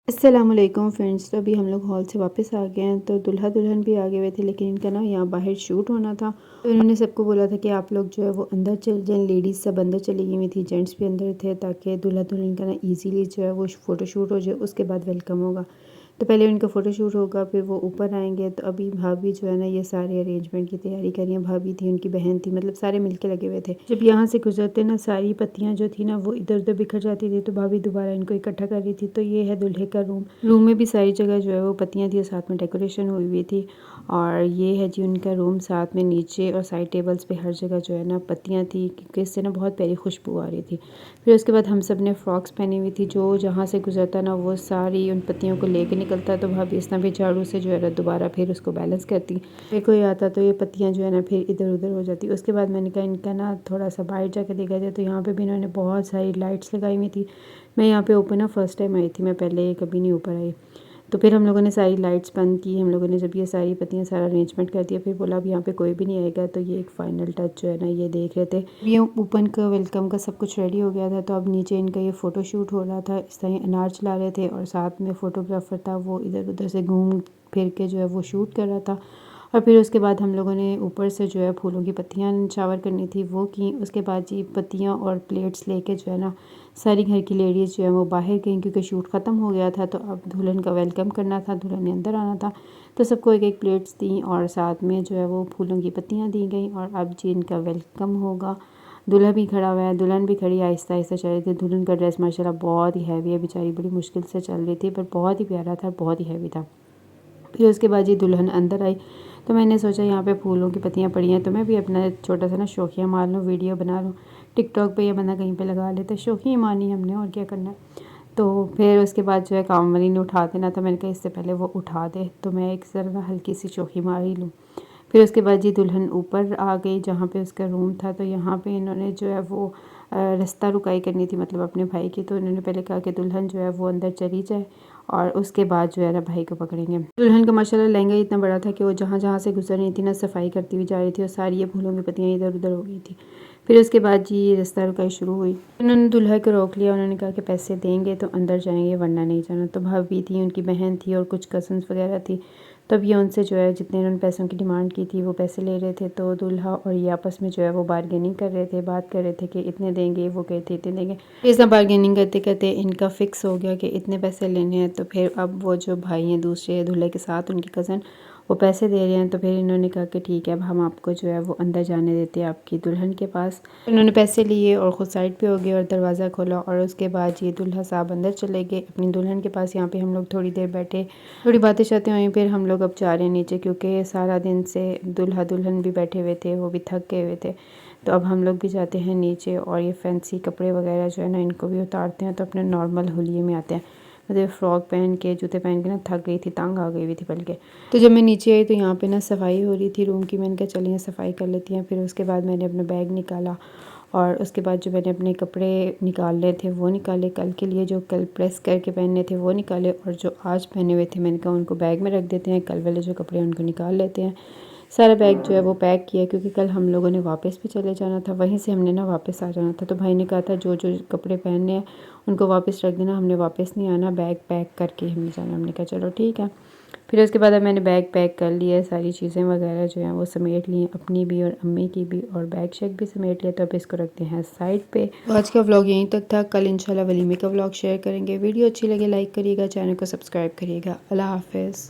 अस्सलामुअलैकुम फ्रेंड्स। तो अभी हम लोग हॉल से वापस आ गए हैं। तो दूल्हा दुल्हन भी आ गए हुए थे, लेकिन इनका ना यहाँ बाहर शूट होना था। तो इन्होंने सबको बोला था कि आप लोग जो है वो अंदर चल जाएं। लेडीज़ सब अंदर चली गई हुई थी, जेंट्स भी अंदर थे, ताकि दूल्हा दुल्हन का ना इजीली जो है वो फ़ोटो शूट हो जाए। उसके बाद वेलकम होगा। तो पहले उनका फ़ोटो शूट होगा, फिर वो ऊपर आएंगे। तो अभी भाभी जो है ना ये सारे अरेंजमेंट की तैयारी कर रही हैं। भाभी थी, उनकी बहन थी, मतलब सारे मिलके लगे हुए थे। जब यहाँ से गुजरते ना सारी पत्तियाँ जो थी ना वो इधर उधर बिखर जाती थी, तो भाभी दोबारा इनको इकट्ठा कर रही थी। तो ये है दूल्हे का रूम में भी सारी जगह जो है वो पत्तियाँ थी और साथ में डेकोरेशन हुई हुई थी। और ये है जी उनका रूम, साथ में नीचे और साइड टेबल्स पे हर जगह जो है ना पत्तियाँ थी, क्योंकि इससे ना बहुत प्यारी खुशबू आ रही थी। फिर उसके बाद हम सब ने फ्रॉक्स पहनी हुई थी। जो जहाँ से गुजरता ना वो सारी उन पत्तियों को लेके निकलता। तो भाभी इस तरह भी झाड़ू से जो है ना दोबारा फिर उसको बैलेंस करती। फिर कोई आता तो ये पत्तियाँ जो है ना फिर इधर उधर हो जाती। उसके बाद मैंने कहा इनका ना थोड़ा सा बाहर जाकर देखा जाए। तो यहाँ पे भी इन्होंने बहुत सारी लाइट्स लगाई हुई थी। मैं यहाँ पे ऊपर ना फर्स्ट टाइम आई थी, मैं पहले कभी नहीं ऊपर आई। तो फिर हम लोगों ने सारी लाइट्स बंद की। हम लोगों ने जब ये सारी पत्तियाँ सारा अरेंजमेंट कर दिया, फिर बोला अब यहाँ पे कोई भी नहीं आएगा। तो ये एक फाइनल टच जो है ना ये देख रहे थे। ये ओपन का वेलकम का सब कुछ रेडी हो गया था। तो अब नीचे इनका ये फ़ोटो शूट हो रहा था। इस तरह अनार चला रहे थे और साथ में फ़ोटोग्राफ़र था, वो इधर उधर से घूम फिर के जो है वो शूट कर रहा था। और फिर उसके बाद हम लोगों ने ऊपर से जो है फूलों की पत्तियाँ निछावर करनी थी, वो की। उसके बाद जी पत्तियाँ और प्लेट्स लेके जो है ना सारी घर की लेडीज़ जो है वो बाहर गई, क्योंकि शूट ख़त्म हो गया था। तो अब दुल्हन का वेलकम करना था, दुल्हन ने अंदर आना था। तो सबको एक एक प्लेट्स दी और साथ में जो है वो फूलों की पत्तियाँ दी गई। और अब जी इनका वेलकम होगा। दूल्हा भी खड़ा हुआ है, दुल्हन भी खड़ी, आहिस्ता आहिस्ता चल रही थी। दुल्हन का ड्रेस माशाल्लाह बहुत ही हैवी है, बेचारी बड़ी मुश्किल से चल रही थी, पर बहुत ही प्यारा था, बहुत ही हैवी था। फिर उसके बाद ये दुल्हन अंदर आई। तो मैंने सोचा यहाँ पे फूलों की पत्तियाँ पड़ी हैं, तो मैं भी अपना छोटा सा ना शौकिया मार लूँ, वीडियो बना लूँ टिकटॉक पे, या बंदा कहीं पे लगा ले। तो शौकिया मानी हमने, और क्या करना है। तो फिर उसके बाद जो है काम वाली ने उठा देना था। मैंने कहा इससे पहले वो उठा दे, तो मैं एक ज़रा ना हल्की सी शौकी मार ही लूँ। फिर उसके बाद जी दुल्हन ऊपर आ गई जहाँ पे उसका रूम था। तो यहाँ पे इन्होंने जो है वो रास्ता रुकाई करनी थी, मतलब अपने भाई की। तो इन्होंने पहले कहा कि दुल्हन जो है वो अंदर चली जाए और उसके बाद जो है ना भाई को पकड़ेंगे। दुल्हन का माशाल्लाह लहंगा इतना बड़ा था कि वो जहाँ जहाँ से गुजर रही थी ना सफाई करती हुई जा रही थी, और सारी ये फूलों की पत्तियाँ इधर उधर हो गई थी। फिर उसके बाद जी ये रास्ता रुकाई शुरू हुई। उन्होंने दूल्हा को रोक लिया। उन्होंने कहा कि पैसे देंगे तो अंदर जाएंगे, वरना नहीं जाना। तो भाभी थी, उनकी बहन थी और कुछ कज़न्स वगैरह थी। तब ये उनसे जो है जितने उन्होंने पैसों की डिमांड की थी वो पैसे ले रहे थे। तो दूल्हा और ये आपस में जो है वो बारगेनिंग कर रहे थे, बात कर रहे थे कि इतने देंगे, वो कहते इतने देंगे। इस तरह बारगेनिंग करते करते इनका फ़िक्स हो गया कि इतने पैसे लेने हैं। तो फिर अब वो जो भाई हैं दूसरे दूल्हे के साथ, उनकी कज़न, वो पैसे दे रहे हैं। तो फिर इन्होंने कहा कि ठीक है, अब हम आपको जो है वो अंदर जाने देते हैं आपकी दुल्हन के पास। इन्होंने पैसे लिए और ख़ुद साइड पे हो गए और दरवाज़ा खोला। और उसके बाद ये दूल्हा साहब अंदर चले गए अपनी दुल्हन के पास। यहाँ पे हम लोग थोड़ी देर बैठे, थोड़ी बातें शातें हुई। फिर हम लोग अब जा रहे हैं नीचे, क्योंकि सारा दिन से दूल्हा दुल्हन भी बैठे हुए थे, वो भी थक गए हुए थे। तो अब हम लोग भी जाते हैं नीचे, और ये फैंसी कपड़े वगैरह जो है ना इनको भी उतारते हैं। तो अपने नॉर्मल हुलिये में आते हैं। मतलब फ़्रॉक पहन के, जूते पहन के ना थक गई थी, तंग आ गई हुई थी बल्कि। तो जब मैं नीचे आई तो यहाँ पे ना सफाई हो रही थी रूम की। मैंने कहा चलिए सफाई कर लेती हैं। फिर उसके बाद मैंने अपना बैग निकाला, और उसके बाद जो मैंने अपने कपड़े निकालने थे वो निकाले, कल के लिए जो कल प्रेस करके पहनने थे वो निकाले, और जो आज पहने हुए थे मैंने कहा उनको बैग में रख देते हैं, कल वाले जो कपड़े हैं उनको निकाल लेते हैं। सारा बैग जो है वो पैक किया, क्योंकि कल हम लोगों ने वापस भी चले जाना था, वहीं से हमने ना वापस आ जाना था। तो भाई ने कहा था जो जो कपड़े पहनने हैं उनको वापस रख देना, हमने वापस नहीं आना, बैग पैक करके हमने जाना। हमने कहा चलो ठीक है। फिर उसके बाद अब मैंने बैग पैक कर लिया, सारी चीज़ें वगैरह जो हैं वो समेट ली, अपनी भी और अम्मी की भी, और बैग शैग भी समेट लिया। तो अब इसको रखते हैं साइड पे। आज का व्लॉग यहीं तक था। कल इंशाल्लाह वलीमे का व्लॉग शेयर करेंगे। वीडियो अच्छी लगे लाइक करिएगा, चैनल को सब्सक्राइब करिएगा। अल्लाह हाफिज़।